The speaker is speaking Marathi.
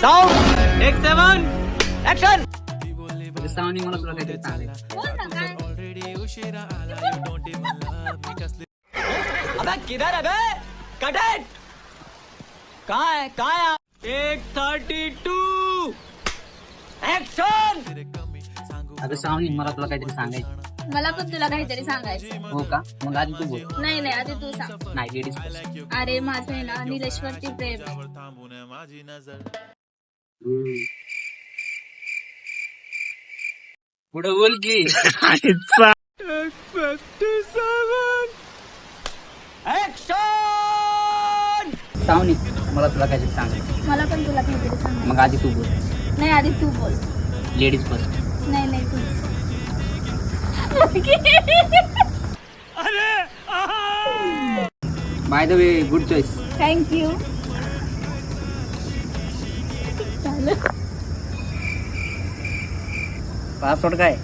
Sound take 7 action. सावनी मला तुला काहीतरी सांगायचं. बोल ना काय. अबे किधर अबे कट इट. काय काय 132 ऍक्शन. अगं सावनी मला तुला काहीतरी सांगायचं. मला पण तुला काहीतरी सांगायचं. हो का? मग आधी तू बोल. नाही नाही आधी तू सांग. नाही लेडीज. अरे माझं आहे ना निलेशवरती प्रेम आहे. पुढे बोल की. ऍक्शन. सावनी मला तुला काहीतरी सांगायचं. मला पण तुला काहीतरी सांग. मग आधी तू बोल. नाही आधी तू बोल. Ladies first. नाही नाही तू. By the way good choice. Thank you. झालं. पासवर्ड काय?